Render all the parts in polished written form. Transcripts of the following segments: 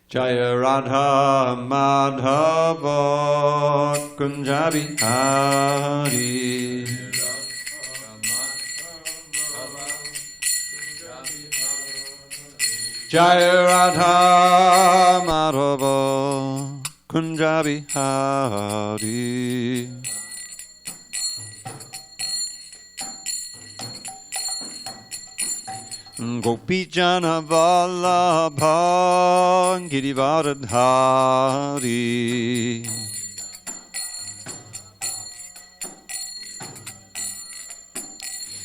Jaya Radha Madhava Kunja Bihari. Jaya Radha Madhava Kunja Bihari. Gopi Jana Vallabha Girivardhari.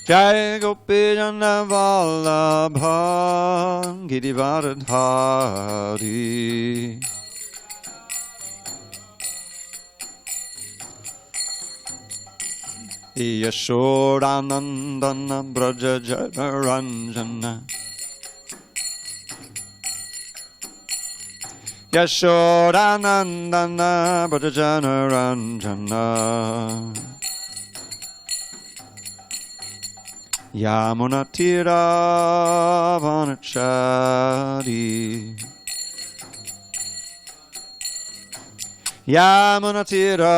Jai Gopi Jana Vallabha Girivardhari. Yashodanandana Braja Janaranjana. Yashodanandana Braja Janaranjana. Yamunatira Vanachari. Yamunatira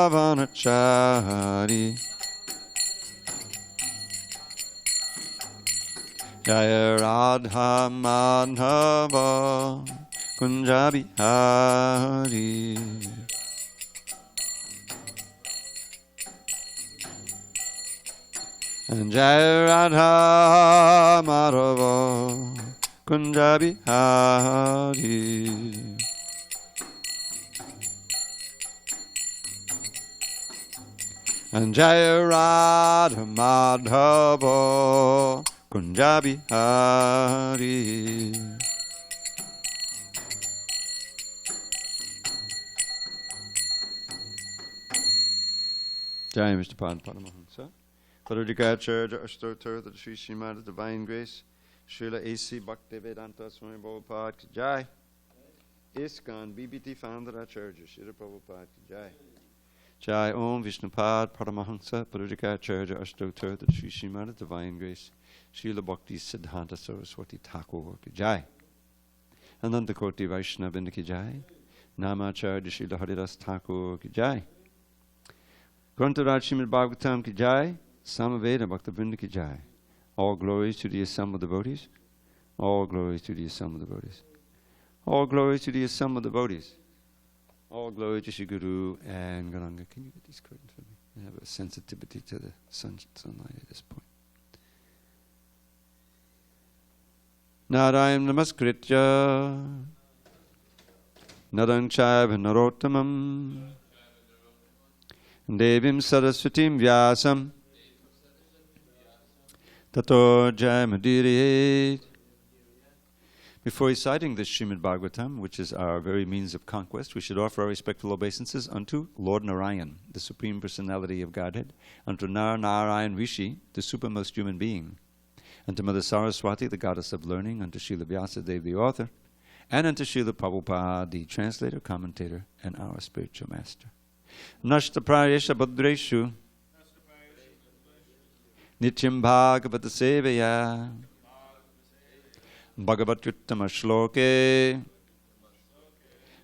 Vanachari. Jaya Radha Madhava Kunja Bihari. And Jaya Radha Madhava Kunja Bihari. And Jaya Radha Madhava Kunja Bihari. Jai Mr. Pad Paramahansa. Parudikacharya Ashtotar, the Sri Srimad Divine Grace, Srila A.C. Bhaktivedanta Swami Prabhupada Ki Jai. ISKCON BBT Founder Acharya Srila Prabhupada Ki Jai. Jai Om Vishnupad Paramahansa Parudikacharya Ashtotar, the Sri Srimad Divine Grace, Srila Bhakti Siddhanta Saraswati Thakur Ki Jai. Ananta Koti Vaishnava Ki Jai. Namacharya Srila Haridas Thakur Ki Jai. Grantharaj Srimad Bhagavatam Ki Jai. Samaveda Bhaktivinoda Ki Jai. All glories to the assembled devotees. All glories to the assembled devotees. All glories to the assembled devotees. All glory to Shri Guru and Gauranga. Can you get these curtains for me? I have a sensitivity to the sunlight at this point. Narayam Namaskritya Narang Chaiva Narottamam Devim Saraswatim Vyasam Tato Jayamudiriye. Before reciting this Srimad Bhagavatam, which is our very means of conquest, we should offer our respectful obeisances unto Lord Narayan, the Supreme Personality of Godhead, unto Narayan Rishi, the supermost human being, unto Mother Saraswati, the goddess of learning, unto Srila Vyasadeva, the author, and unto Srila Prabhupada, the translator, commentator, and our spiritual master. Nashta Prayesha Bhadreshu Nityam Bhagavata Sevaya Bhagavatyuttama Shloke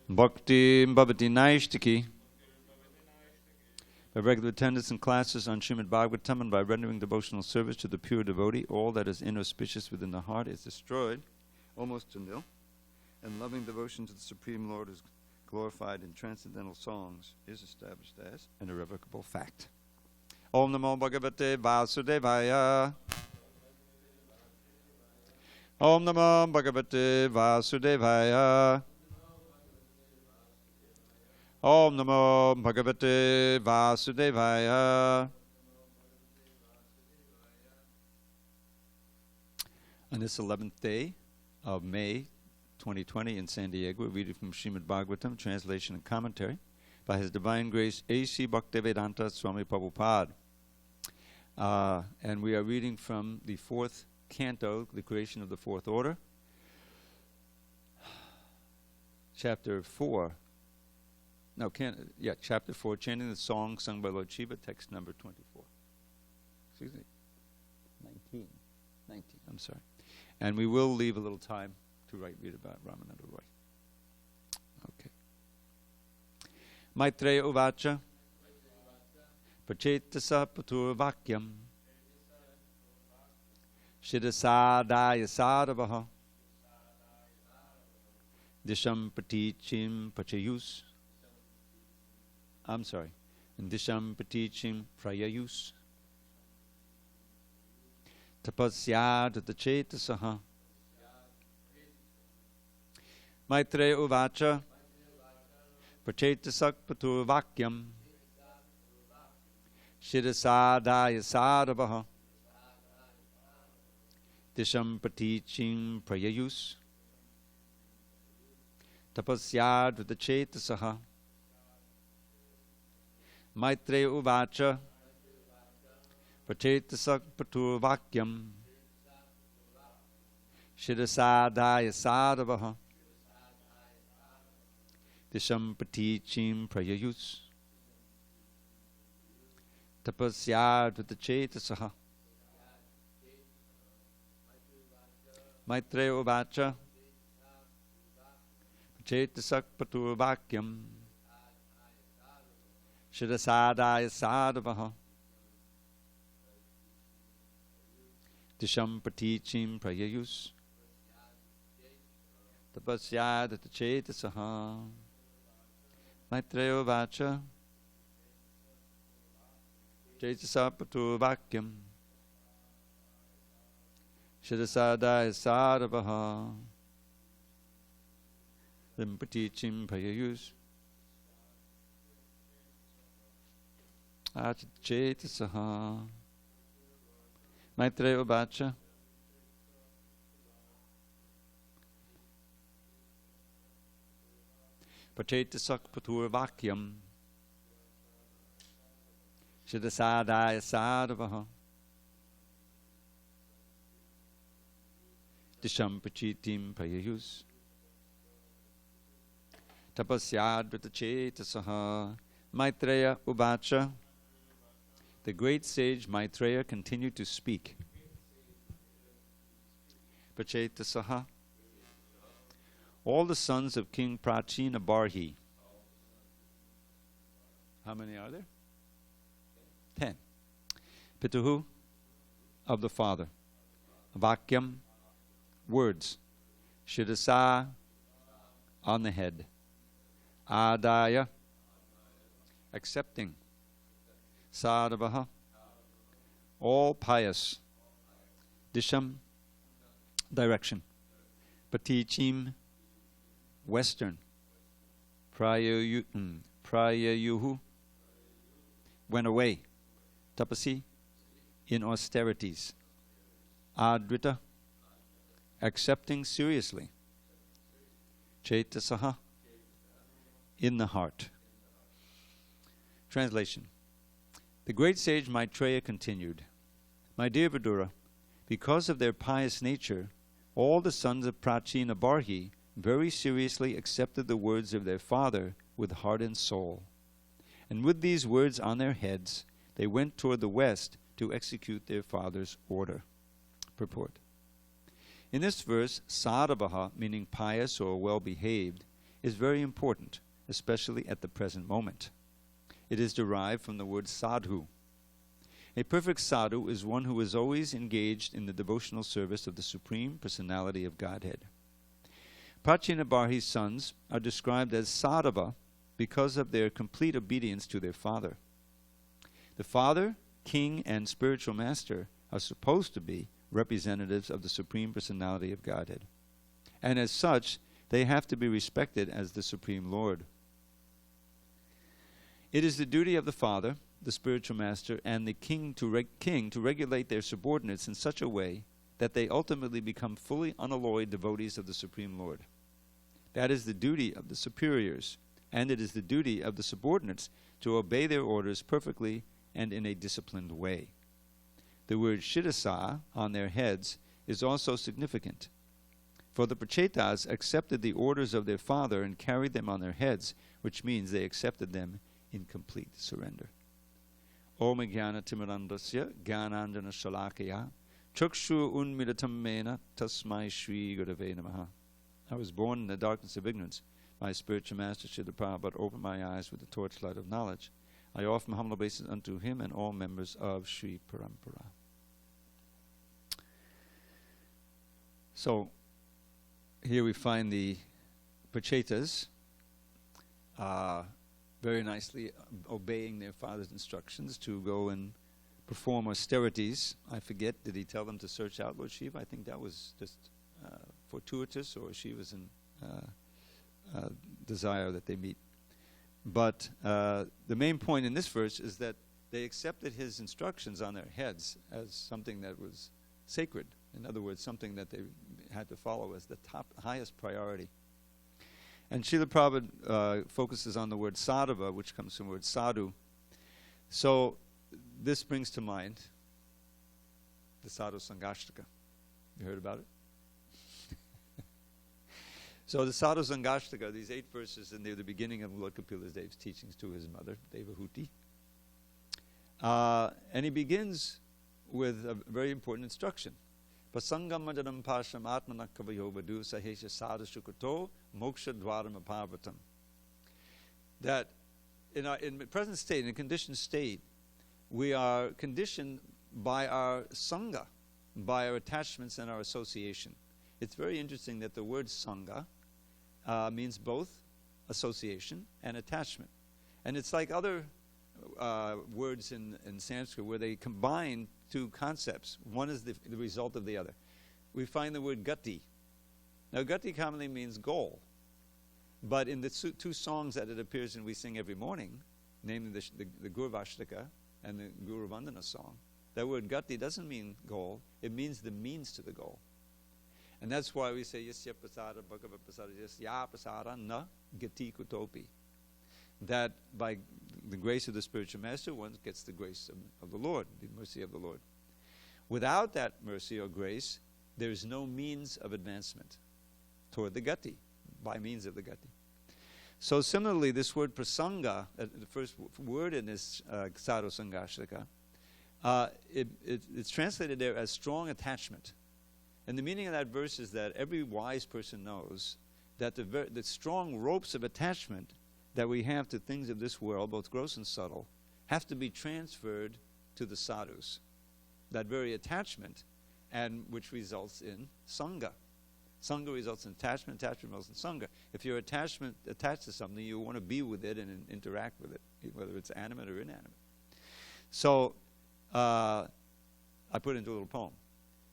Bhakti Bhavati Naishtiki. By regular attendance in classes on Srimad Bhagavatam and by rendering devotional service to the pure devotee, all that is inauspicious within the heart is destroyed, almost to nil, and loving devotion to the Supreme Lord is glorified in transcendental songs, is established as an irrevocable fact. Om Namo Bhagavate Vasudevaya. Om Namo Bhagavate Vasudevaya. Om Namo Bhagavate Vasudevaya. On this 11th day of May 2020 in SanDiego, we're reading from Srimad Bhagavatam, translation and commentary by His Divine Grace A.C. Bhaktivedanta Swami Prabhupada. And we are reading from the 4th canto, the creation of the 4th order, chapter 4. Chapter 4, chanting the song sung by Lord Shiva, text number 24. Excuse me, 19, I'm sorry. And we will leave a little time to read about Ramananda Roy. Okay. Maitreya Uvacha Pachetasa Paturvakyam Shidasadaya Sadavaha Disham Patichim Pachayus. I'm sorry. Disham Patichim Prayayus. Tapasyad Tachetasaha. Maitreya Uvacha Pachetasak Paturvakyam Shidasadaya Sadavaha Disham Patichim Prayayus Tapasyad Tachetasaha. Maitreya Uvacha Pachetasak Paturvakyam Shidasadaya Sadavaha Disham Patichim Prayayus Tapasyad Tachetasaha. Maitreya Uvacha Pachetasak Paturvakyam Shidasadaya Sadavaha Disham Patichim Prayayus Tapasyad Tachetasaha. Maitreya Uvacha Pachetasak Paturvakyam Shidasadaya Sadavaha Disham Patichim Prayayus Achetasaha. Maitreya Uvacha Pachetasak Paturvakyam Shidasadaya Sadavaha Disham Patichim Prayayus Tapasyad Tachetasaha. Maitreya Uvacha. The great sage Maitreya continued to speak. Pachetasaha. All the sons of King Prachina Barhi. How many are there? 10. Pituhu, of the father. Vakyam, words. Shidasa, on the head. Adaya, accepting. Sadavaha, all pious. Disham, direction. Patichim, western. Prayayuhu, went away. Tapasi, in austerities. Adrita, accepting seriously. Chetasaha, in the heart. Translation. The great sage Maitreya continued, My dear Vidura, because of their pious nature, all the sons of Prachina Barhi very seriously accepted the words of their father with heart and soul. And with these words on their heads, they went toward the west to execute their father's order. Purport. In this verse, sadavaha, meaning pious or well-behaved, is very important, especially at the present moment. It is derived from the word sadhu. A perfect sadhu is one who is always engaged in the devotional service of the Supreme Personality of Godhead. Prachina Barhi's sons are described as sadhava because of their complete obedience to their father. The father, king, and spiritual master are supposed to be representatives of the Supreme Personality of Godhead. And as such, they have to be respected as the Supreme Lord. It is the duty of the father, the spiritual master, and the king to regulate their subordinates in such a way that they ultimately become fully unalloyed devotees of the Supreme Lord. That is the duty of the superiors, and it is the duty of the subordinates to obey their orders perfectly and in a disciplined way. The word shidasa, on their heads, is also significant. For the Prachetas accepted the orders of their father and carried them on their heads, which means they accepted them in complete surrender. Om Jnana Timirandasya Jnanandjana Shalakaya Chakshu Unmilitam Mena Tasmai Shri Gurave Namaha. I was born in the darkness of ignorance. My spiritual master, Srila Prabhupada, opened my eyes with the torchlight of knowledge. I offer my humble obeisance unto him and all members of Sri Parampara. So, here we find the Prachetas very nicely obeying their father's instructions to go and perform austerities. I forget, did he tell them to search out Lord Shiva? I think that was just fortuitous, or Shiva's desire that they meet. But the main point in this verse is that they accepted his instructions on their heads as something that was sacred. In other words, something that they had to follow as the highest priority. And Srila Prabhupada focuses on the word sadhava, which comes from the word sadhu. So this brings to mind the Sadhu Sangashtaka. You heard about it? So the Sadhu Sangashtaka, these 8 verses, and they're the beginning of Lord Kapila Dev's teachings to his mother, Devahuti. And he begins with a very important instruction. Pasangam majanam pasham atmanakavayo vadu sahesha sadhashukato moksha dwaram aparvatam. That in the present state, in a conditioned state, we are conditioned by our sangha, by our attachments and our association. It's very interesting that the word sangha means both association and attachment. And it's like other words in Sanskrit where they combine 2 concepts. One is the result of the other. We find the word gati. Now gati commonly means goal. But in the 2 songs that it appears in we sing every morning, namely the Guru Vashtaka and the Guru Vandana song, that word gati doesn't mean goal, it means the means to the goal. And that's why we say yasya prasada bhagavad prasada yasya prasada na gati kutopi. That by the grace of the spiritual master, one gets the grace of the Lord, the mercy of the Lord. Without that mercy or grace, there is no means of advancement toward the gati, by means of the gati. So similarly, this word prasanga, the first word in this Sadhu Sangashtaka, it's translated there as strong attachment. And the meaning of that verse is that every wise person knows that the strong ropes of attachment that we have to things of this world, both gross and subtle, have to be transferred to the sadhus. That very attachment, and which results in sangha. Sangha results in attachment results in sangha. If you're attached to something, you want to be with it and interact with it, whether it's animate or inanimate. So, I put into a little poem.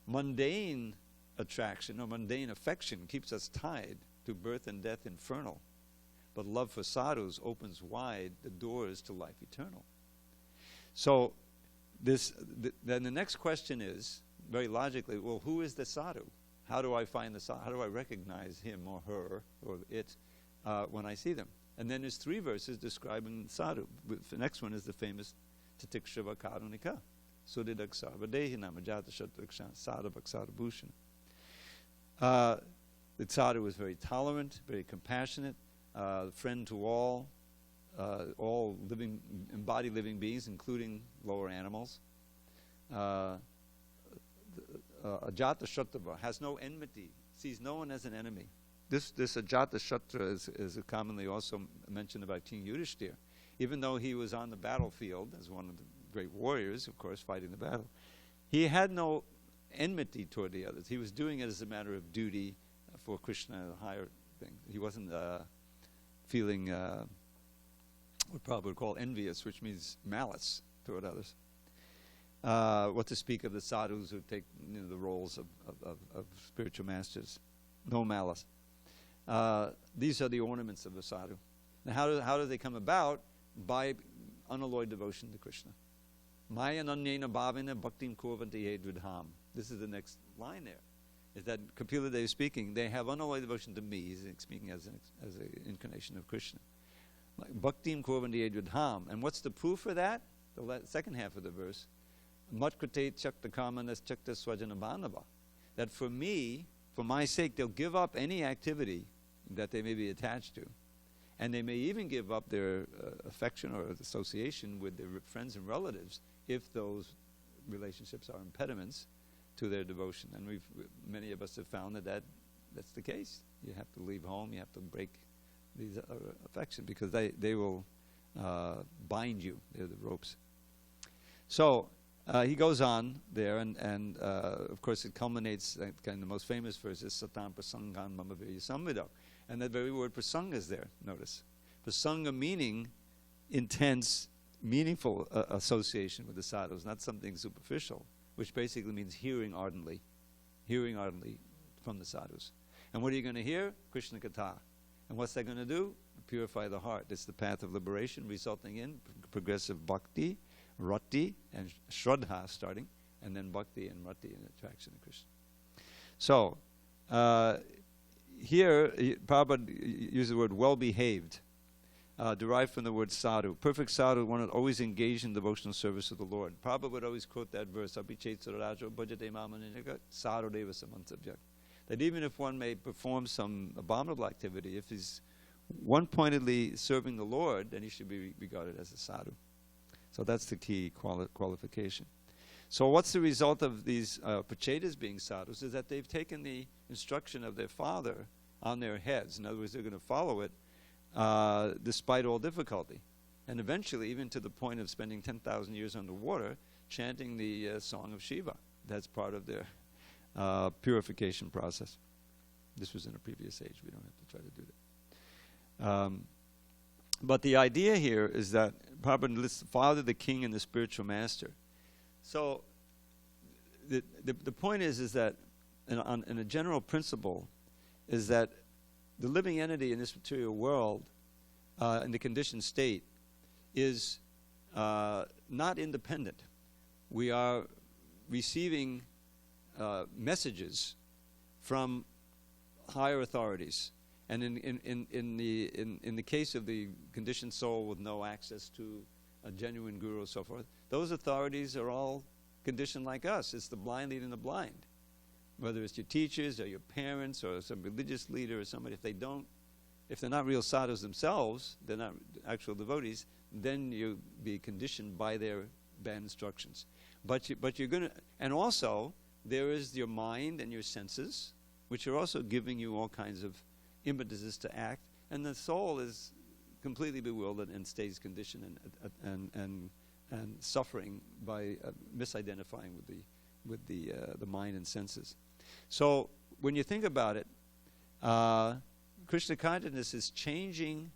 Mundane attraction or mundane affection keeps us tied to birth and death infernal. But love for sadhus opens wide the doors to life eternal. So, then the next question is, very logically, well, who is the sadhu? How do I find the sadhu? How do I recognize him or her or it when I see them? And then there's 3 verses describing sadhu. The next one is the famous Tatikshava Karunika. Sudidaksarvadehi namajata shatrakshan sadhavaksadhabhushan. The sadhu was very tolerant, very compassionate, friend to all embodied living beings, including lower animals. Ajata Shatrava has no enmity, sees no one as an enemy. This Ajata Shatra is commonly also mentioned about King Yudhishthira. Even though he was on the battlefield as one of the great warriors, of course, fighting the battle, he had no enmity toward the others. He was doing it as a matter of duty for Krishna, a higher thing. He wasn't feeling what Prabhupada would call envious, which means malice toward others. What to speak of the sadhus who take the roles of spiritual masters. No malice. These are the ornaments of the sadhu. Now how do they come about? By unalloyed devotion to Krishna. Maya nanyena bhavena bhaktim kurvanti yedvidham. This is the next line there. Is that Kapila Dev speaking, they have unalloyed devotion to me. He's speaking as an incarnation of Krishna. Bhaktim kurvanti yedvidham. And what's the proof for that? The second half of the verse. Matkrate chakta kamanas chakta swajanabhanava. That for me, for my sake, they'll give up any activity that they may be attached to. And they may even give up their affection or association with their friends and relatives if those relationships are impediments to their devotion. And many of us have found that that's the case. You have to leave home. You have to break these affections because they will bind you. They're the ropes. So he goes on there, and of course it culminates. Kind of the most famous verse is Satam Prasangan Mama Virya Samvido, and that very word prasanga is there. Notice prasanga meaning intense, meaningful association with the sadhus, not something superficial, which basically means hearing ardently from the sadhus. And what are you going to hear? Krishna Katha. And what's that going to do? Purify the heart. It's the path of liberation, resulting in progressive bhakti, rati, and shraddha starting, and then bhakti and rati and attraction to Krishna. So, here, Prabhupada uses the word well-behaved, derived from the word sadhu. Perfect sadhu, one would always engage in devotional service of the Lord. Prabhupada would always quote that verse, Abhichet Sararajo Bhajate Mamaninaga Sadhu Deva Samantabhyak. That even if one may perform some abominable activity, if he's one-pointedly serving the Lord, then he should be regarded as a sadhu. So that's the key qualification. So what's the result of these prachetas being sadhus is that they've taken the instruction of their father on their heads. In other words, they're going to follow it despite all difficulty. And eventually, even to the point of spending 10,000 years underwater, chanting the song of Shiva. That's part of their purification process. This was in a previous age. We don't have to try to do that. But the idea here is that Prabhupada lists the Father, the King, and the Spiritual Master. So the point is that in a general principle is that the living entity in this material world in the conditioned state is not independent. We are receiving messages from higher authorities. And in the case of the conditioned soul with no access to a genuine guru and so forth, those authorities are all conditioned like us. It's the blind leading the blind. Whether it's your teachers or your parents or some religious leader or somebody, if they're not real sadhus themselves, they're not actual devotees, then you'll be conditioned by their bad instructions. But you're going to, and also there is your mind and your senses, which are also giving you all kinds of impetuses to act, and the soul is completely bewildered and stays conditioned and suffering by misidentifying with the mind and senses. So when you think about it, Krishna consciousness is changing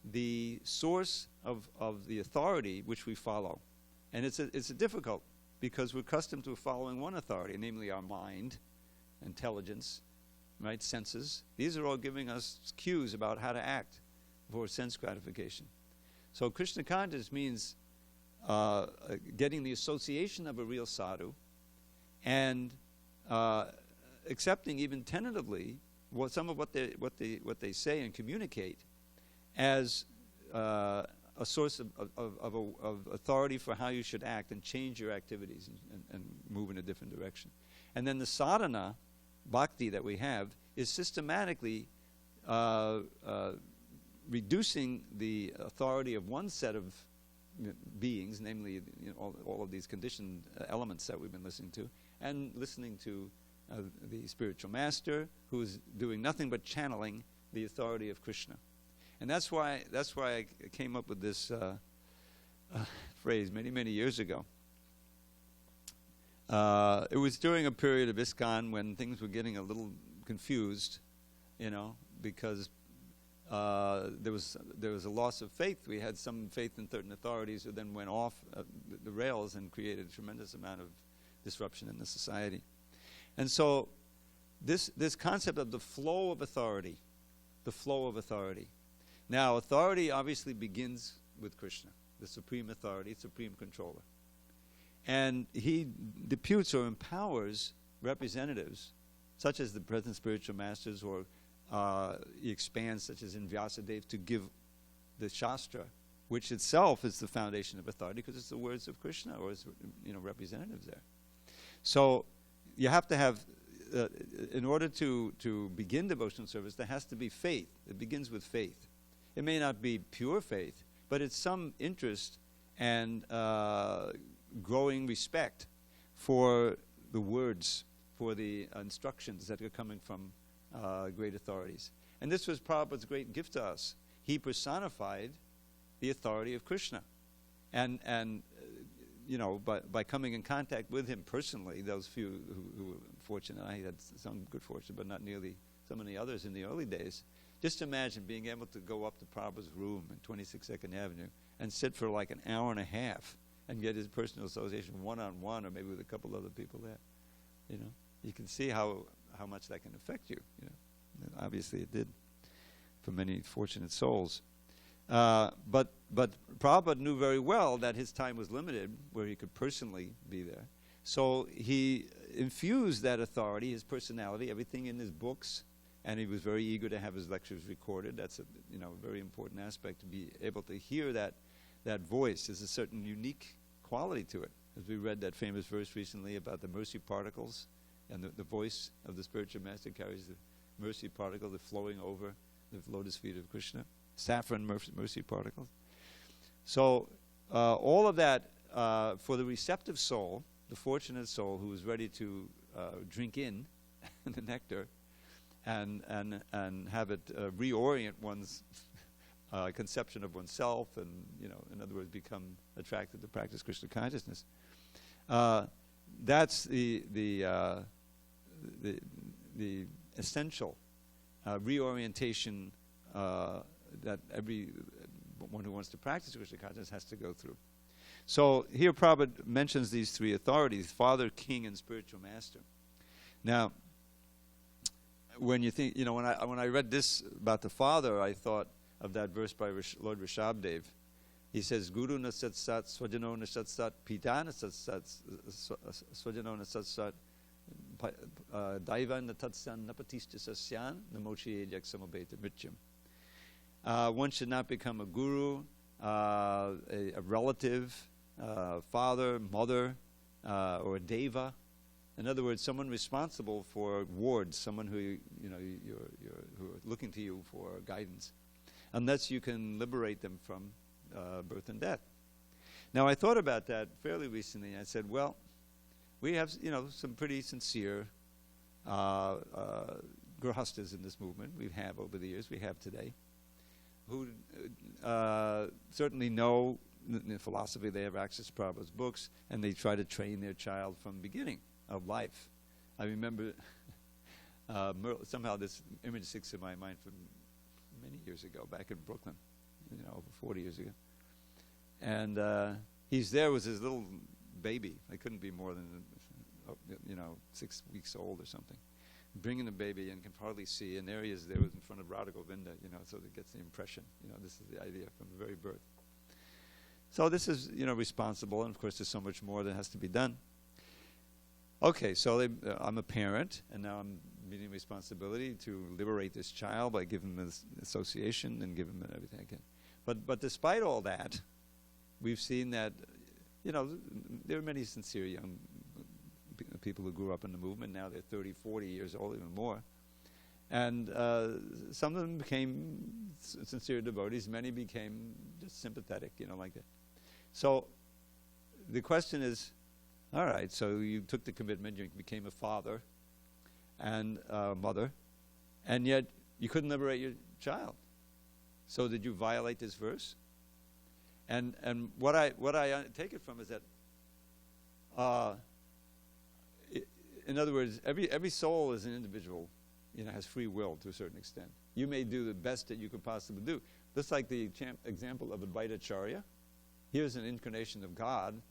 the source of the authority which we follow, and it's difficult because we're accustomed to following one authority, namely our mind, intelligence, right, senses. These are all giving us cues about how to act for sense gratification. So Krishna consciousness means getting the association of a real sadhu and accepting even tentatively some of what they say and communicate as a source of authority for how you should act and change your activities and move in a different direction. And then the sadhana, bhakti that we have, is systematically reducing the authority of one set of beings, namely all of these conditioned elements that we've been listening to, and listening to the spiritual master, who is doing nothing but channeling the authority of Krishna. And that's why I came up with this phrase many years ago. It was during a period of ISKCON when things were getting a little confused, because there was a loss of faith. We had some faith in certain authorities who then went off the rails and created a tremendous amount of disruption in the society. And so this concept of the flow of authority. Now, authority obviously begins with Krishna, the supreme authority, supreme controller. And he deputes or empowers representatives, such as the present spiritual masters, or he expands, such as in Vyasadeva, to give the Shastra, which itself is the foundation of authority, because it's the words of Krishna, or his representatives there. So you have to have, in order to begin devotional service, there has to be faith. It begins with faith. It may not be pure faith, but it's some interest and growing respect for the words, for the instructions that are coming from great authorities. And this was Prabhupada's great gift to us. He personified the authority of Krishna. And by coming in contact with him personally, those few who were fortunate, I had some good fortune, but not nearly so many others in the early days. Just imagine being able to go up to Prabhupada's room in 26th Avenue and sit for like an hour and a half and get his personal association one-on-one, or maybe with a couple other people there. You can see how much that can affect you. And obviously it did for many fortunate souls. But Prabhupada knew very well that his time was limited, where he could personally be there. So he infused that authority, his personality, everything in his books, and he was very eager to have his lectures recorded. That's a very important aspect, to be able to hear that voice. There's a certain unique quality to it. As we read that famous verse recently about the mercy particles, and the voice of the spiritual master carries the mercy particle, the flowing over the lotus feet of Krishna, saffron mercy particles. So all of that for the receptive soul, the fortunate soul who is ready to drink in the nectar and have it reorient one's conception of oneself, and in other words, become attracted to practice Krishna consciousness. That's the essential reorientation that everyone who wants to practice Krishna consciousness has to go through. So here Prabhupada mentions these three authorities: Father, King, and Spiritual Master. Now, when you think, when I read this about the Father, I thought of that verse by Lord Rishabdev. He says, Guru na sat sat, swajano na sat sat, pita na sat sat, swajano na sat sat, daiva na tatsan napatishta sasyan, namochi ejak samabeta mrityam. One should not become a guru, a relative, father, mother, or a deva. In other words, someone responsible for wards, someone who who are looking to you for guidance, unless you can liberate them from birth and death. Now, I thought about that fairly recently. I said, well, we have some pretty sincere grahastas in this movement. We have over the years. We have today, who certainly know the philosophy. They have access to Prabhupada's books, and they try to train their child from the beginning of life. I remember somehow this image sticks in my mind from many years ago, back in Brooklyn, over 40 years ago. And he's there with his little baby. I couldn't be more than 6 weeks old or something. Bringing the baby and can hardly see, and there he is, there in front of Radha Govinda, so that it gets the impression. This is the idea from the very birth. So this is, responsible, and of course there's so much more that has to be done. Okay, so I'm a parent, and now I'm meeting responsibility to liberate this child by giving him this association and give him everything I can. But despite all that, we've seen that, there are many sincere young people who grew up in the movement. Now they're 30, 40 years old, even more. And some of them became sincere devotees. Many became just sympathetic, like that. So the question is, all right, so you took the commitment, you became a father and a mother, and yet you couldn't liberate your child. So did you violate this verse? And what I take it from is that, in other words, every soul is an individual, has free will to a certain extent. You may do the best that you could possibly do. Just like the example of Advaita Acharya. Here's an incarnation of God,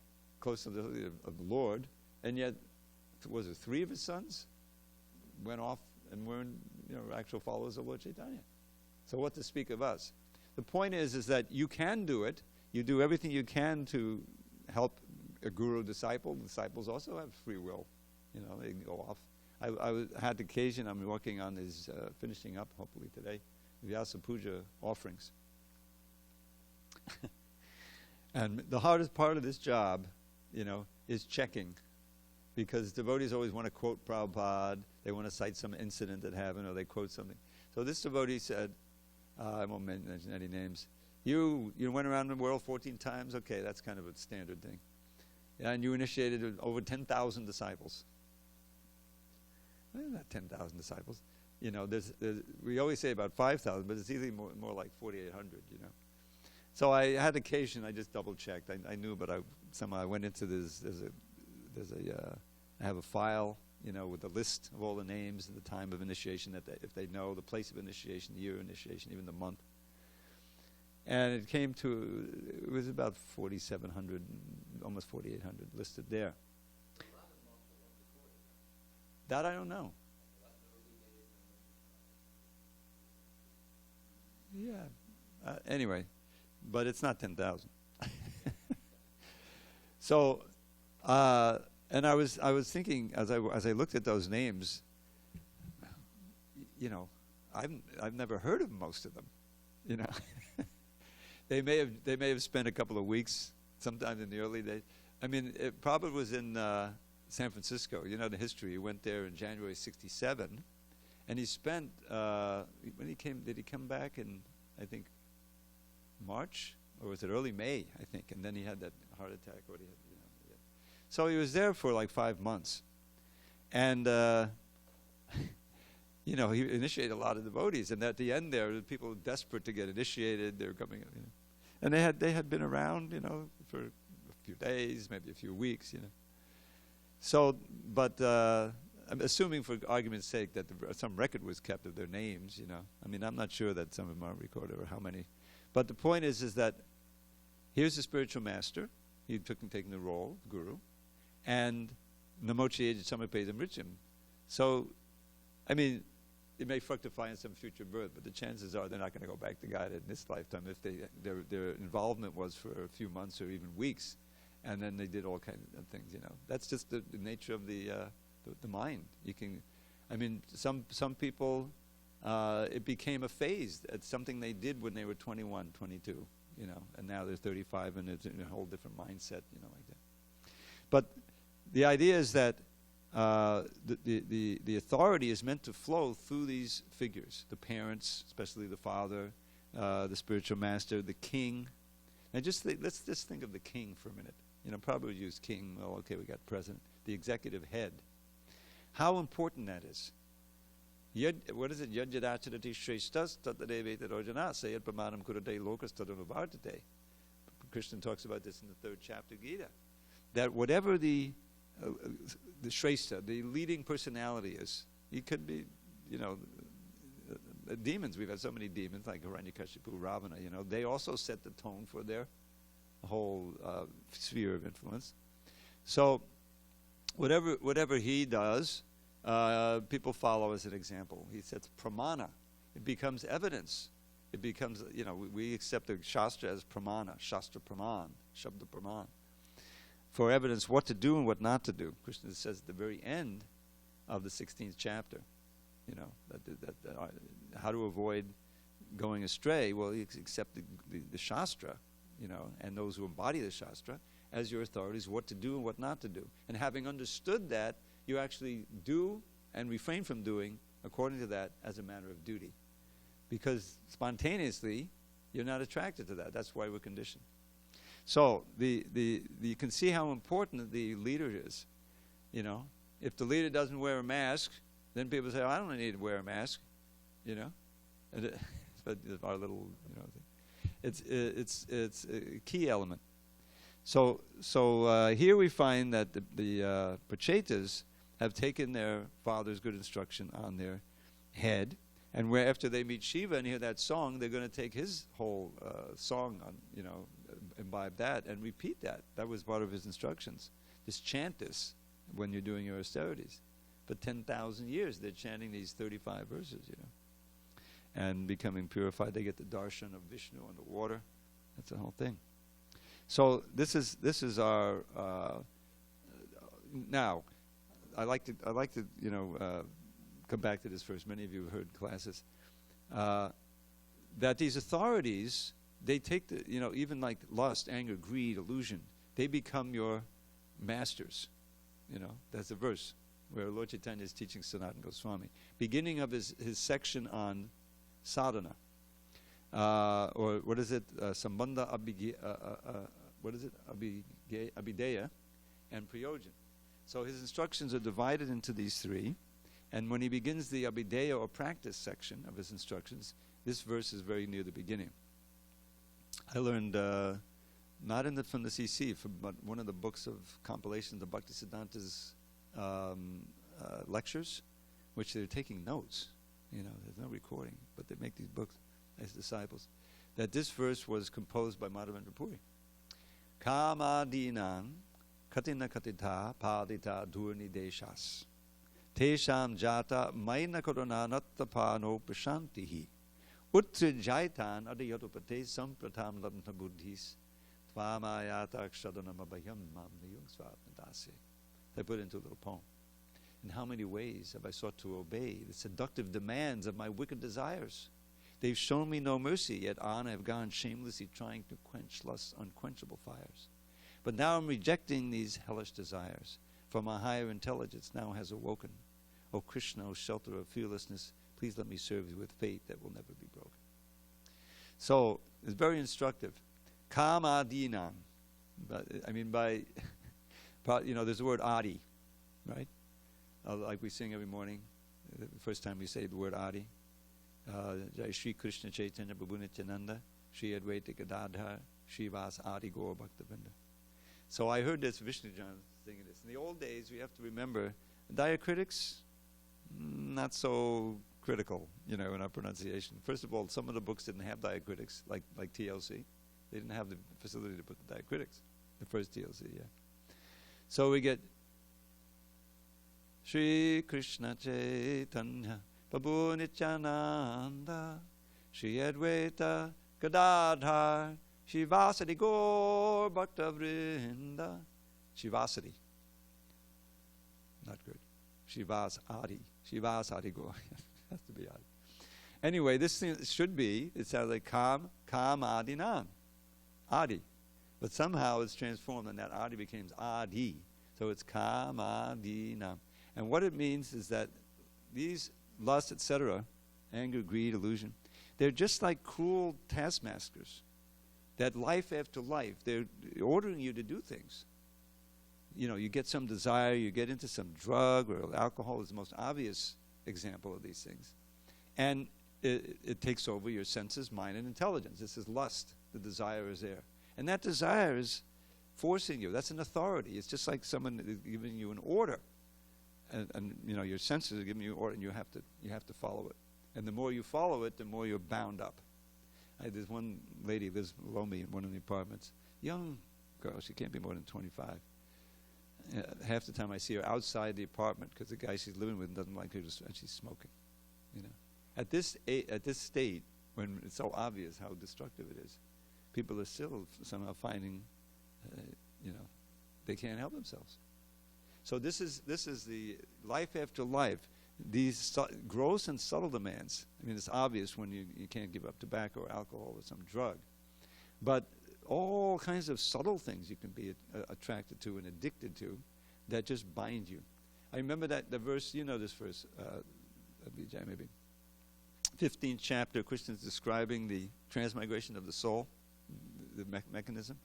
close to the Lord, and yet, was it 3 of his sons went off and were actual followers of Lord Chaitanya? So what to speak of us? The point is that you can do it. You do everything you can to help a guru disciple. Disciples also have free will. They can go off. I had the occasion, I'm working on his, finishing up, hopefully today, Vyasa Puja offerings. And the hardest part of this job, is checking. Because devotees always want to quote Prabhupada, they want to cite some incident that happened, or they quote something. So this devotee said, I won't mention any names, you went around the world 14 times? Okay, that's kind of a standard thing. And you initiated over 10,000 disciples. Well, not 10,000 disciples. You know, we always say about 5,000, but it's either more like 4,800, you know. So I had occasion, I just double checked. I knew, but somehow I went into this, I have a file, you know, with a list of all the names and the time of initiation, if they know the place of initiation, the year of initiation, even the month. And it came to, it was about 4,700, almost 4,800 listed there. That I don't know. Yeah. Anyway, but it's not 10,000. So, and I was thinking as I looked at those names, you know, I've never heard of most of them, you know. They may have spent a couple of weeks sometime in the early days. I mean, it probably was in San Francisco. You know the history. He went there in January '67, and he spent when he came. Did he come back in, I think, March, or was it early May? I think, and then he had that heart attack. Or he had, you know, yeah. So he was there for like 5 months, and you know, he initiated a lot of devotees. And at the end, there were people desperate to get initiated. They were coming, you know, and they had been around, you know, for a few days, maybe a few weeks, you know. So, but I'm assuming, for argument's sake, that some record was kept of their names, you know. I mean, I'm not sure that some of them are recorded or how many. But the point is that here's the spiritual master. He taking the role, guru, and Namochi Ejit Samapedam Richim. So, I mean, it may fructify in some future birth, but the chances are they're not going to go back to God in this lifetime if their involvement was for a few months or even weeks, and then they did all kinds of things, you know. That's just the nature of the mind. You can, I mean, some people, it became a phase. It's something they did when they were 21, 22, you know, and now they're 35 and it's in a whole different mindset, you know, like that. But the idea is that the authority is meant to flow through these figures, the parents, especially the father, the spiritual master, the king. And let's just think of the king for a minute. You know, probably use king. Well, okay, we got president, the executive head. How important that is. What is it? Yajyadacharati shreshtas tatadeveta rojana sayat pramanam kurate lokas tadanuvartate. Krishna talks about this in the 3rd chapter of Gita. That whatever the Shrestha, the leading personality is. He could be, you know, demons. We've had so many demons like Hiranyakashipu, Ravana, you know. They also set the tone for their whole sphere of influence. So whatever he does, people follow as an example. He sets pramana. It becomes evidence. It becomes, you know, we accept the Shastra as pramana, Shastra praman, Shabda praman, for evidence what to do and what not to do. Krishna says at the very end of the 16th chapter, you know, that how to avoid going astray. Well, you accept the Shastra, you know, and those who embody the Shastra as your authorities, what to do and what not to do. And having understood that, you actually do and refrain from doing according to that as a matter of duty. Because spontaneously, you're not attracted to that. That's why we're conditioned. So you can see how important the leader is. You know, if the leader doesn't wear a mask, then people say, oh, I don't need to wear a mask. You know, but our little, you know, it's a key element. So here we find that the Prachetas have taken their father's good instruction on their head, and where after they meet Shiva and hear that song, they're going to take his whole song on, you know, imbibe that and repeat that. That was part of his instructions. Just chant this when you're doing your austerities. For 10,000 years, they're chanting these 35 verses, you know, and becoming purified. They get the darshan of Vishnu on the water. That's the whole thing. So this is our. Now, I like to you know come back to this first. Many of you have heard classes that these authorities, they take the, you know, even like lust, anger, greed, illusion, they become your masters. You know, that's a verse where Lord Chaitanya is teaching Sanatana Goswami, beginning of his section on sadhana, or what is it? Sambandha what is it? Abhideya and Prayojan. So his instructions are divided into these three, And when he begins the abhideya or practice section of his instructions, this verse is very near the beginning. I learned, not from the CC, but one of the books of compilations of Bhaktisiddhanta's lectures, which they're taking notes. You know, there's no recording, but they make these books as disciples. That this verse was composed by Madhavendra Puri. Kamadinam katina katita padita durni deshas. Tesham jata maina koronanattapano prashantihi. Uttrijaitan adiyatupate sampratam labna buddhis. Tvamayata kshadanamabayam mamniyung svapnadase. They put it into a little poem. In how many ways have I sought to obey the seductive demands of my wicked desires? They've shown me no mercy, yet on I have gone shamelessly trying to quench lust's unquenchable fires. But now I'm rejecting these hellish desires, for my higher intelligence now has awoken. O Krishna, O shelter of fearlessness, please let me serve you with faith that will never be broken. So, it's very instructive. Kamadinam. I mean, there's the word adi, right? Like we sing every morning, the first time we say the word adi. Jai Shri Krishna Chaitanya Prabhu Nityananda, Shri Advaita Gadadhar, Shri Vas Adi Gaur Bhaktavinda. So I heard this Vishnujan singing this. In the old days, we have to remember, diacritics, not so critical, in our pronunciation. First of all, some of the books didn't have diacritics, like TLC. They didn't have the facility to put the diacritics, the first TLC, yeah. So we get Shri Krishna Chaitanya Prabhu Nityananda Shri Advaita Gadadhar Shivasati Gaur Bhaktavrinda. Shivasati. Not good. Shivas Adi. Shivas Adi Gaur. Has to be Adi. Anyway, this thing should be, it sounds like Kam Adinam. Adi. But somehow it's transformed and that Adi becomes Adi. So it's Kam Adinam. And what it means is that these lust, etc., anger, greed, illusion, they're just like cruel taskmasters. That life after life, they're ordering you to do things. You get some desire, you get into some drug, or alcohol is the most obvious example of these things. And it takes over your senses, mind, and intelligence. This is lust. The desire is there. And that desire is forcing you. That's an authority. It's just like someone is giving you an order. And your senses are giving you order, and you have to follow it. And the more you follow it, the more you're bound up. There's one lady lives below me in one of the apartments. Young girl, she can't be more than 25. Half the time I see her outside the apartment because the guy she's living with doesn't like her, and she's smoking. At this state, when it's so obvious how destructive it is, people are still somehow finding, they can't help themselves. So this is the life after life, these gross and subtle demands. I mean, it's obvious when you can't give up tobacco or alcohol or some drug. But all kinds of subtle things you can be attracted to and addicted to that just bind you. I remember the verse, this verse, Vijay maybe. 15th chapter, Krishna's describing the transmigration of the soul, the mechanism,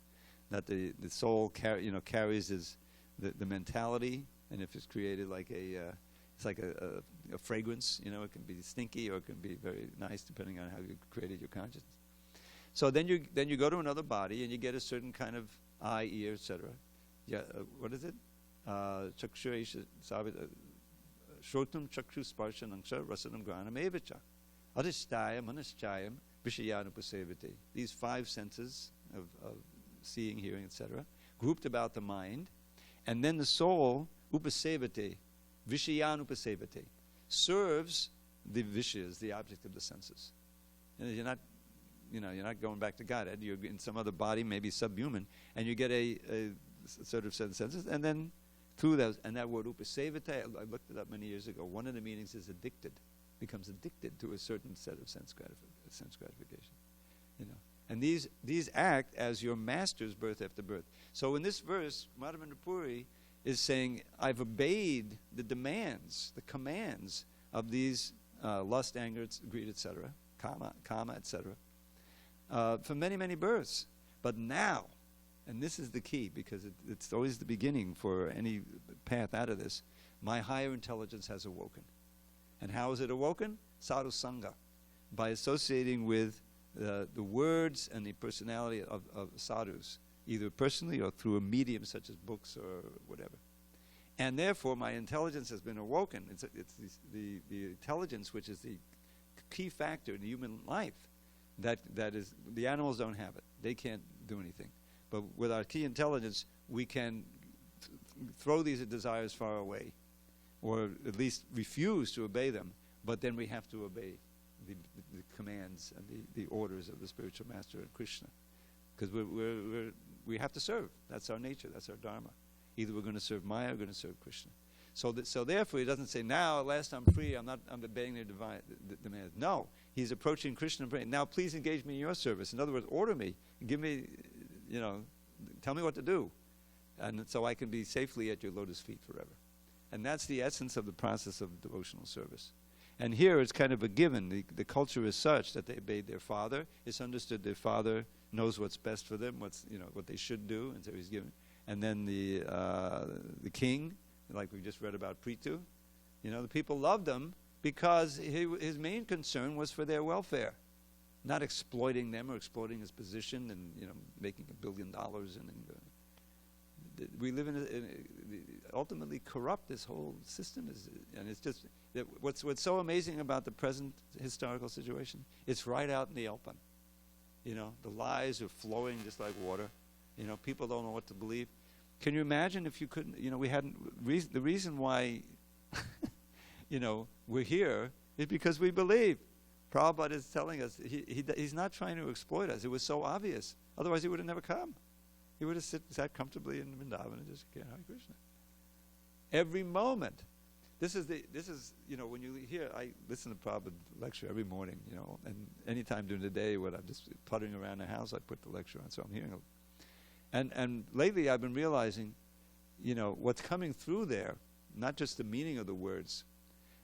that the soul carries the mentality, and if it's created like it's like a fragrance, it can be stinky or it can be very nice depending on how you created your consciousness. So then you go to another body and you get a certain kind of eye, ear, etc. Yeah, what is it? Chakshu shrotum chakshu sparshan angsha rasanam granam evacha adhishtaya manishchayam vishayanupasevate. These 5 senses of seeing, hearing, etc., grouped about the mind, and then the soul upasevate, vishayanupasevate, serves the vishas, the object of the senses. And you're not going back to Godhead. You're in some other body, maybe subhuman, and you get a sort of set of senses, and then through those, and that word upasevate, I looked it up many years ago. One of the meanings is addicted, becomes addicted to a certain set of sense gratification. And these act as your masters birth after birth. So in this verse, Madhavendra Puri is saying, I've obeyed the demands, the commands of these lust, anger, greed, etc., kama, etc., for many, many births. But now, and this is the key, because it's always the beginning for any path out of this, my higher intelligence has awoken. And how is it awoken? Sadhu Sangha, by associating with the words and the personality of sadhus, either personally or through a medium such as books or whatever. And therefore, my intelligence has been awoken. It's the intelligence which is the key factor in human life. That is, the animals don't have it. They can't do anything. But with our key intelligence, we can throw these desires far away, or at least refuse to obey them. But then we have to obey the commands and the orders of the spiritual master Krishna, because we have to serve. That's our nature. That's our dharma. Either we're going to serve Maya or we're going to serve Krishna. So therefore, he doesn't say, now at last I'm free. I'm obeying their divine demands. No, he's approaching Krishna and praying, now please engage me in your service. In other words, order me, give me, tell me what to do, and so I can be safely at your lotus feet forever. And that's the essence of the process of devotional service. And here it's kind of a given. The culture is such that they obeyed their father. It's understood their father knows what's best for them, what they should do, and so he's given. And then the king, like we just read about Prithu, the people loved him because his main concern was for their welfare, not exploiting them or exploiting his position and making $1 billion. And we live in ultimately corrupt. This whole system is, and it's just that what's so amazing about the present historical situation. It's right out in the open. The lies are flowing just like water. People don't know what to believe. Can you imagine if you couldn't? We hadn't. The reason why, we're here is because we believe. Prabhupada is telling us he's not trying to exploit us. It was so obvious. Otherwise, he would have never come. He would have sat comfortably in Vrindavan and just Hare Krishna. Every moment. This is when you hear, I listen to Prabhupada lecture every morning, and any time during the day when I'm just puttering around the house, I put the lecture on, so I'm hearing it. And lately I've been realizing, what's coming through there, not just the meaning of the words,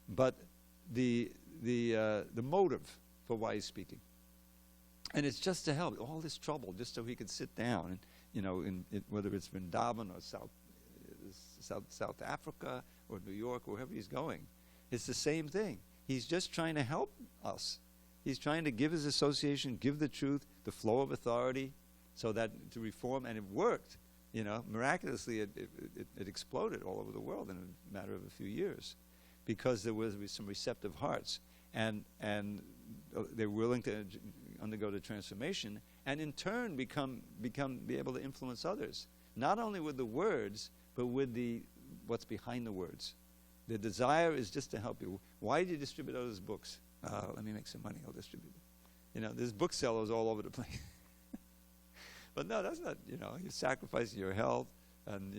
but the motive for why he's speaking. And it's just to help, all this trouble, just so he could sit down, and, whether it's Vrindavan or South Africa or New York, or wherever he's going. It's the same thing. He's just trying to help us. He's trying to give his association, give the truth, the flow of authority, so that to reform, and it worked. Miraculously, it exploded all over the world in a matter of a few years, because there was some receptive hearts, and they're willing to undergo the transformation, and in turn be able to influence others, not only with the words, but with what's behind the words. The desire is just to help you. Why do you distribute all those books? Let me make some money, I'll distribute them. There's booksellers all over the place. But no, that's not, you're sacrificing your health, and,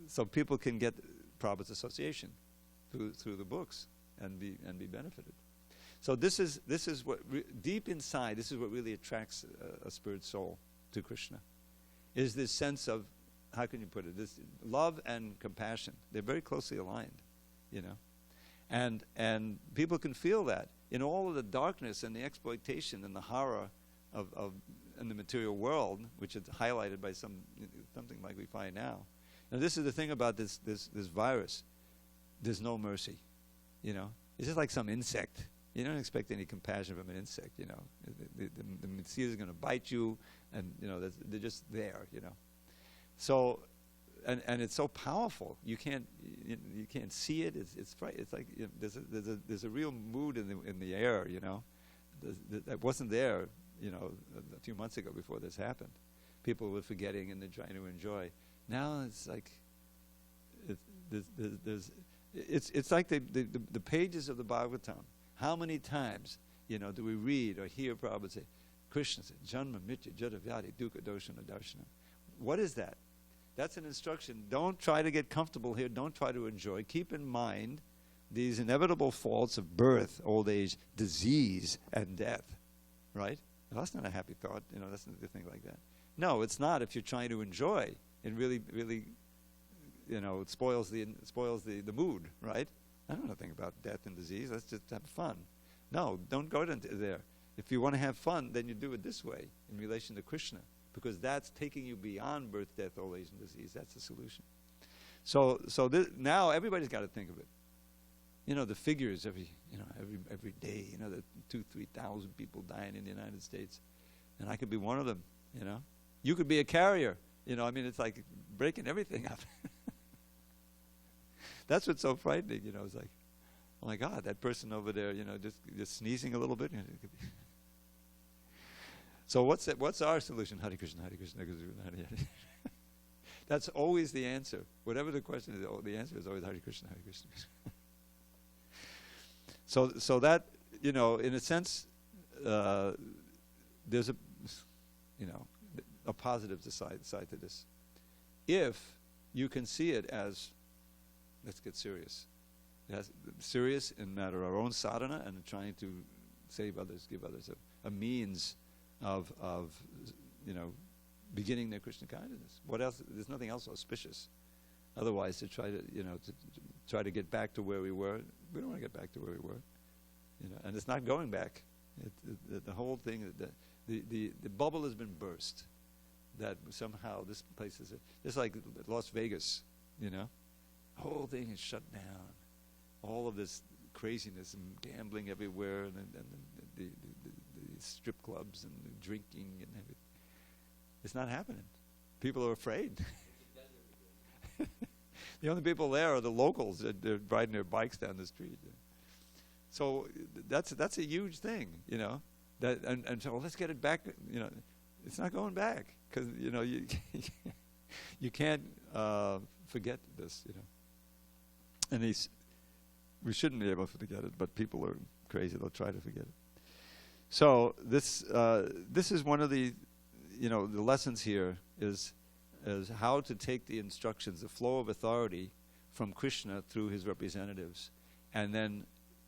so people can get Prabhupada's association through the books and be benefited. So this is what, deep inside, this is what really attracts a spirit soul to Krishna, is this sense of, how can you put it, this love and compassion. They're very closely aligned, And people can feel that in all of the darkness and the exploitation and the horror of in the material world, which is highlighted by something like we find now. Now, this is the thing about this virus. There's no mercy, It's just like some insect. You don't expect any compassion from an insect, The mosquitoes are going to bite you, and they're just there, So, and it's so powerful. You can't see it. It's like there's a real mood in the air, that wasn't there, a few months ago before this happened. People were forgetting and they're trying to enjoy. Now it's like it's like the pages of the Bhagavatam. How many times do we read or hear Prabhupada say, Krishna said, Janma Mrityu Jara Vyadi Dukkha Doshana Darshana. What is that? That's an instruction. Don't try to get comfortable here. Don't try to enjoy. Keep in mind these inevitable faults of birth, old age, disease, and death. Right? Well, that's not a happy thought. That's not the thing like that. No, it's not. If you're trying to enjoy, it really, really, it spoils the mood. Right? I don't know nothing about death and disease. Let's just have fun. No, don't go there. If you want to have fun, then you do it this way in relation to Krishna, because that's taking you beyond birth, death, old age, and disease. That's the solution. So now everybody's got to think of it. the figures every day, the 2,000-3,000 people dying in the United States, and I could be one of them. You could be a carrier. It's like breaking everything up. That's what's so frightening. It's like, oh my God, that person over there, just sneezing a little bit. So what's our solution? Hare Krishna, Hare Krishna, Krishna Hare Hare. That's always the answer. Whatever the question is, the answer is always Hare Krishna, Hare Krishna. So that, in a sense, there's a positive side to this. If you can see it as, let's get serious. Serious in matter of our own sadhana and trying to save others, give others a means of beginning their Krishna consciousness. What else? There's nothing else auspicious. Otherwise, to try to get back to where we were, we don't want to get back to where we were, and it's not going back. The whole thing, the bubble has been burst. That somehow this place is just like Las Vegas, the whole thing is shut down. All of this craziness and gambling everywhere, and the strip clubs and the drinking and everything. It's not happening. People are afraid. The only people there are the locals that they're riding their bikes down the street. So that's a huge thing, That and so let's get it back. It's not going back because you can't forget this, And we shouldn't be able to forget it, but people are crazy; they'll try to forget it. So this is one of the the lessons here is how to take the instructions, the flow of authority from Krishna through his representatives, and then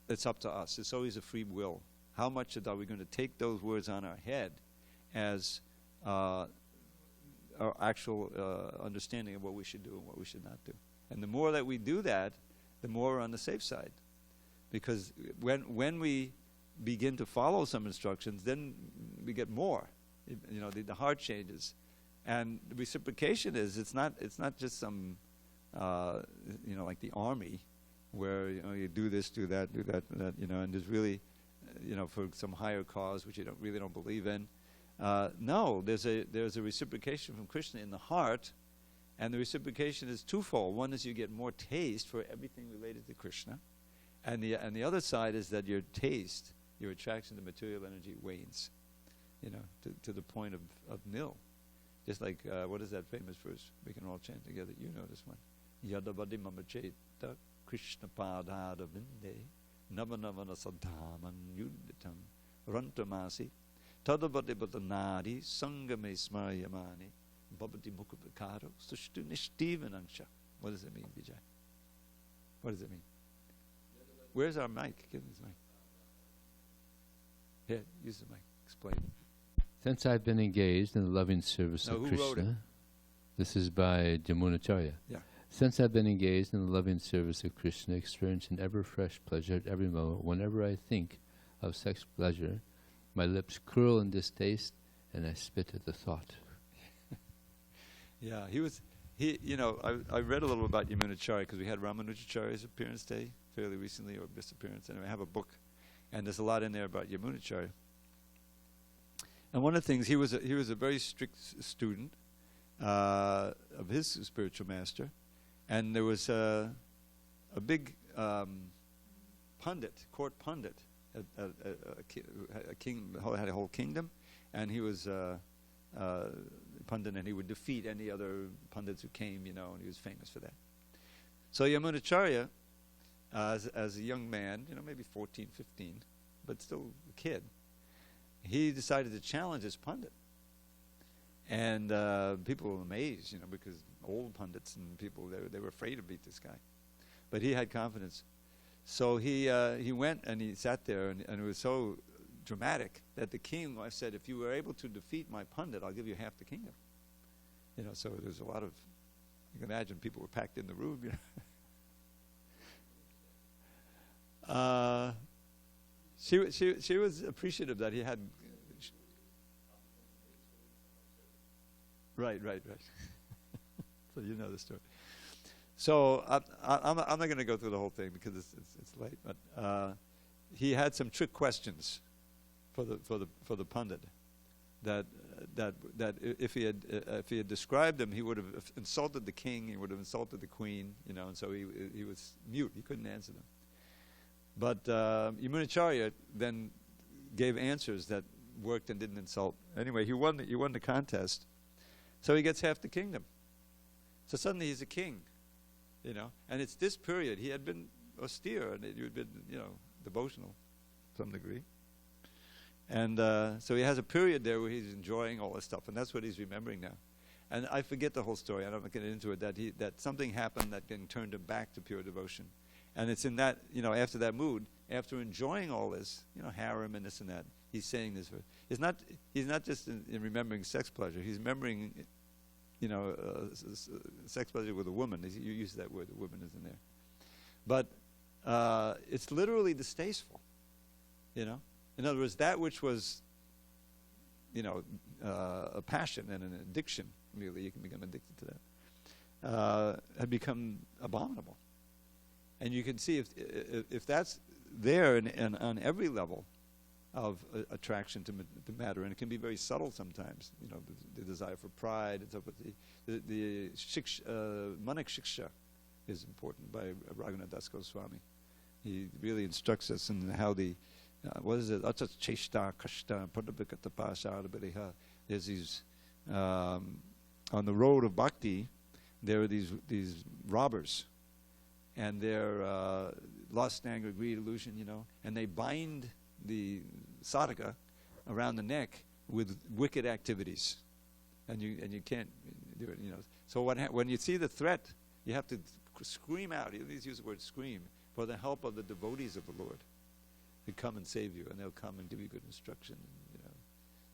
it's up to us. It's always a free will. How much are we going to take those words on our head as our actual understanding of what we should do and what we should not do? And the more that we do that, the more we're on the safe side. Because when we begin to follow some instructions, then we get more. The heart changes. And the reciprocation is it's not just some like the army where you do this, do that, and there's really for some higher cause which you don't believe in. No, there's a reciprocation from Krishna in the heart, and the reciprocation is twofold. One is you get more taste for everything related to Krishna, and the other side is that your taste, your attraction to material energy wanes, to the point of nil. Just like, what is that famous verse? We can all chant together. You know this one. Yadavadi mama cheta Krishna padada vinde navanavana sadhaman yuditam rantamasi tadavadi badanadi sangame smaryamani babati mukhabakaro sushtu nishtivanansha. What does it mean, Vijay? What does it mean? Where's our mic? Give me this mic. Here, use the mic. Explain. Since I've been engaged in the loving service of Krishna, wrote it? This is by Jamunacharya. Yeah. Since I've been engaged in the loving service of Krishna, experiencing ever fresh pleasure at every moment, whenever I think of such pleasure, my lips curl in distaste, and I spit at the thought. Yeah, I read a little about Yamunacharya because we had Ramanujacharya's appearance day fairly recently, or disappearance, and I have a book, and there's a lot in there about Yamunacharya. And one of the things, he was a very strict student of his spiritual master, and there was a big court pundit, a king had a whole kingdom, and he was a pundit, and he would defeat any other pundits who came, and he was famous for that. So Yamunacharya, as a young man, maybe 14, 15, but still a kid, he decided to challenge this pundit. And people were amazed, because old pundits and people, they were afraid to beat this guy. But he had confidence. So he went and he sat there, and it was so dramatic that the king said, if you were able to defeat my pundit, I'll give you half the kingdom. So there's a lot of, you can imagine people were packed in the room. She was appreciative that he had. Right. So you know the story. So I'm not going to go through the whole thing because it's late. But he had some trick questions for the pundit. That if he had described them, he would have insulted the king. He would have insulted the queen. And so he was mute. He couldn't answer them. But Yamunacharya then gave answers that worked and didn't insult. Anyway, he won the contest, so he gets half the kingdom. So suddenly he's a king, And it's this period he had been austere and he had been, devotional, to some degree. And so he has a period there where he's enjoying all this stuff, and that's what he's remembering now. And I forget the whole story. I don't want to get into it. That something happened that turned him back to pure devotion. And it's in that, after that mood, after enjoying all this, harem and this and that, he's saying this. He's not just in remembering sex pleasure. He's remembering, sex pleasure with a woman. You use that word, the woman isn't there. But it's literally distasteful, In other words, that which was, a passion and an addiction, really, you can become addicted to that, had become abominable. And you can see if that's there and on every level of attraction to matter, and it can be very subtle sometimes, the desire for pride and so forth. The Manik Shiksha is important by Raghunath Das Goswami. He really instructs us in how what is it? Cheshta, Kashta, Pradabhikata Pasha, there's these, on the road of bhakti, there are these robbers. And they're lust, anger, greed, illusion, and they bind the sadhaka around the neck with wicked activities, and you can't do it, So when you see the threat, you have to scream out. You use the word scream for the help of the devotees of the Lord, to come and save you, and they'll come and give you good instruction, and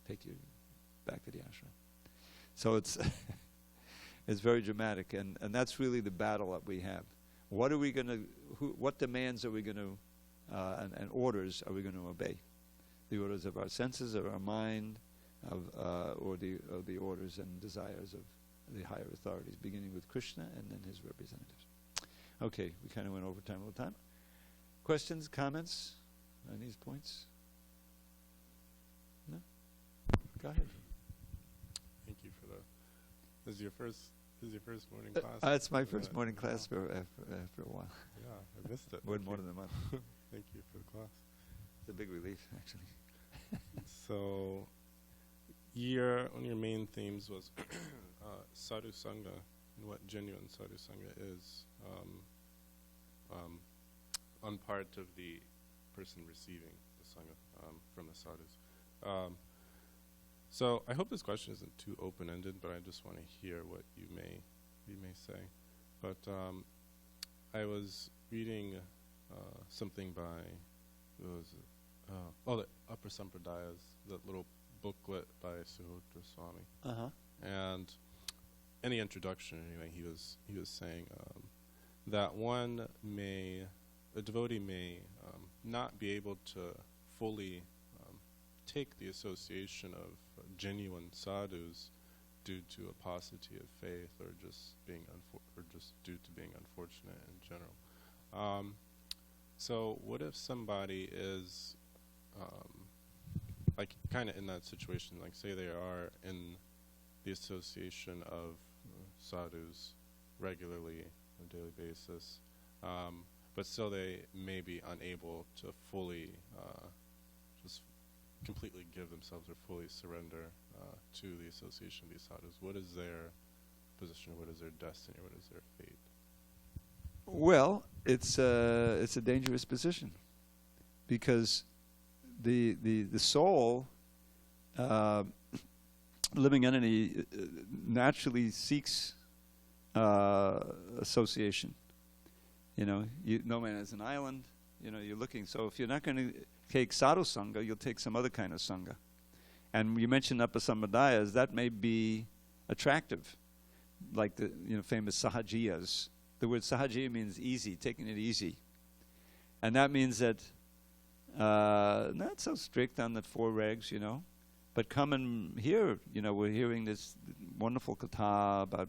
take you back to the ashram. So it's it's very dramatic, and that's really the battle that we have. What are we going to? What demands are we going to, and orders are we going to obey? The orders of our senses, of our mind, or the orders and desires of the higher authorities, beginning with Krishna and then his representatives. Okay, we kind of went over time a little time. Questions, comments on these points? No? Go ahead. Thank you for this is your first morning class? It's my first morning class after a while. Yeah, I missed it. More than a month. Thank you for the class. It's a big relief, actually. So, one of your main themes was sadhu sangha, and what genuine sadhu sangha is on part of the person receiving the sangha from the sadhus. So I hope this question isn't too open-ended, but I just want to hear what you may say. But I was reading something by the Upper Sampradayas, that little booklet by Suhotra Swami. And in the introduction, anyway, he was saying that a devotee may not be able to fully take the association of genuine sadhus due to a paucity of faith, or just due to being unfortunate in general. So what if somebody is like kind of in that situation, like say they are in the association of sadhus regularly on a daily basis, but still they may be unable to fully just completely give themselves or fully surrender to the association of these sadhus. What is their position? What is their destiny? What is their fate? Well, it's a dangerous position, because the soul, living entity, naturally seeks association. No man is an island. You're looking. So if you're not going to take sadhu sangha, you'll take some other kind of sangha. And you mentioned Upper Sampradayas, that may be attractive, like the famous sahajiyas. The word sahajiya means easy, taking it easy. And that means that not so strict on the 4 regs, But come and hear, we're hearing this wonderful katha about,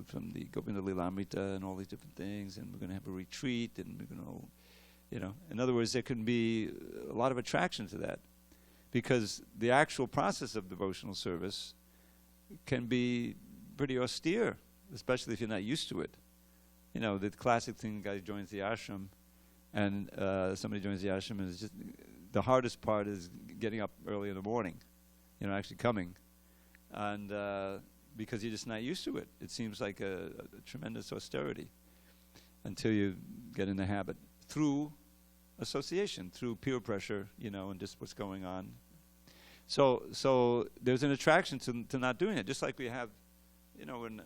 from the Govinda Lilamrita and all these different things, and we're going to have a retreat, and we're going to, in other words, there can be a lot of attraction to that, because the actual process of devotional service can be pretty austere, especially if you're not used to it. The classic thing, guy joins the ashram, and somebody joins the ashram, and it's just the hardest part is getting up early in the morning, actually coming, and because you're just not used to it. It seems like a tremendous austerity until you get in the habit through association, through peer pressure, and just what's going on. So there's an attraction to not doing it, just like we have, when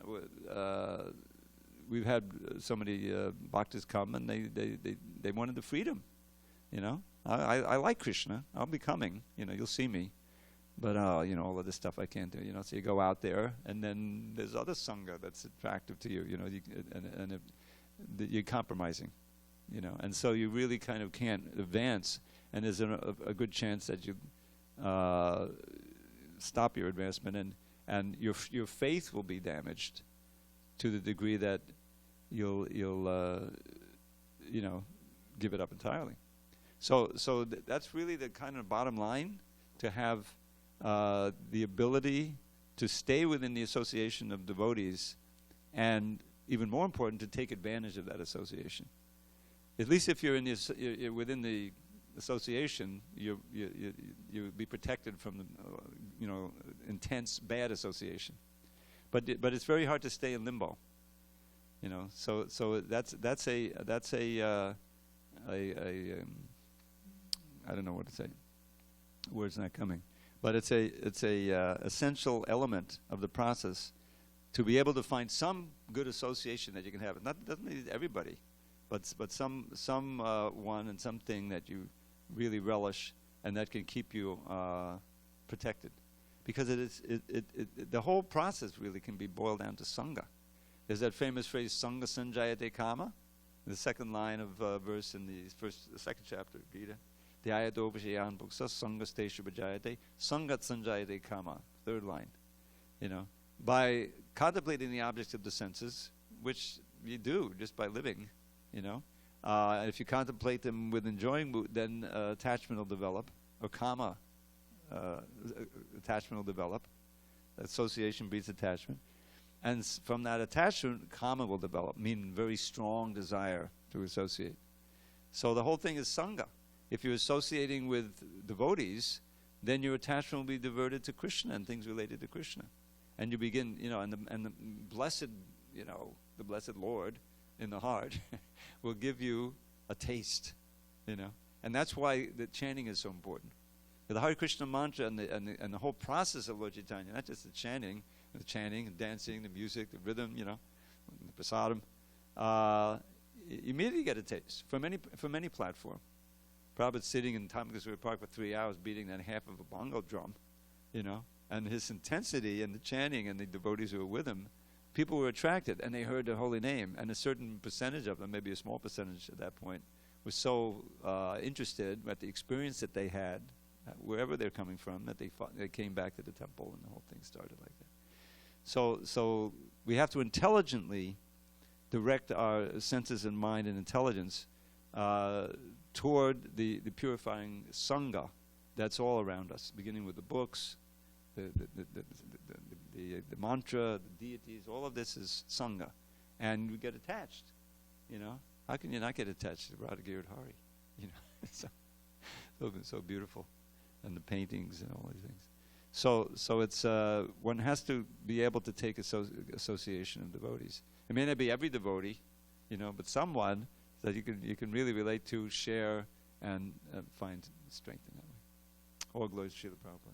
we've had so many bhaktas come, and they wanted the freedom. I like Krishna. I'll be coming. You'll see me. But, all of this stuff I can't do. So you go out there, and then there's other sangha that's attractive to you. You're compromising. And so you really kind of can't advance. And there's a good chance that you stop your advancement, and your faith will be damaged to the degree that you'll give it up entirely. So that's really the kind of bottom line, to have the ability to stay within the association of devotees, and even more important, to take advantage of that association. At least if you're you're within the association, you'll be protected from the intense bad association. But it's very hard to stay in limbo. So that's a I don't know what to say. Word's not coming. But it's a essential element of the process to be able to find some good association that you can have. It doesn't need everybody, but some one and something that you really relish, and that can keep you protected. Because the whole process really can be boiled down to sangha. There's that famous phrase, sangha sanjayate kama, the second line of verse in the second chapter of Gita. Dhyayado vishayan bhuksa sangasteshu bhajayate sangat sanjayate kama, third line. By contemplating the objects of the senses, which you do just by living, if you contemplate them with enjoying mood, then attachment will develop, or kama, attachment will develop. Association breeds attachment. And from that attachment, kama will develop, meaning very strong desire to associate. So the whole thing is sangha. If you're associating with devotees, then your attachment will be diverted to Krishna and things related to Krishna. And you begin, and the blessed, the blessed Lord in the heart will give you a taste, And that's why the chanting is so important. The Hare Krishna mantra and the whole process of Lord Chaitanya, not just the chanting, the dancing, the music, the rhythm, the prasadam, you immediately get a taste from any platform. Prabhupada's sitting in Tamakasura Park for 3 hours beating that half of a bongo drum, and his intensity and the chanting and the devotees who were with him, people were attracted, and they heard the holy name, and a certain percentage of them, maybe a small percentage at that point, were so interested at the experience that they had, wherever they're coming from, that they came back to the temple, and the whole thing started like that. So we have to intelligently direct our senses and mind and intelligence toward the purifying sangha that's all around us, beginning with the books, the mantra, the deities. All of this is sangha, and we get attached. How can you not get attached to Radha Hari? So beautiful, and the paintings and all these things. So it's one has to be able to take association of devotees. It may not be every devotee, but someone that you can really relate to, share, and find strength in that way. All glories to Srila Prabhupada.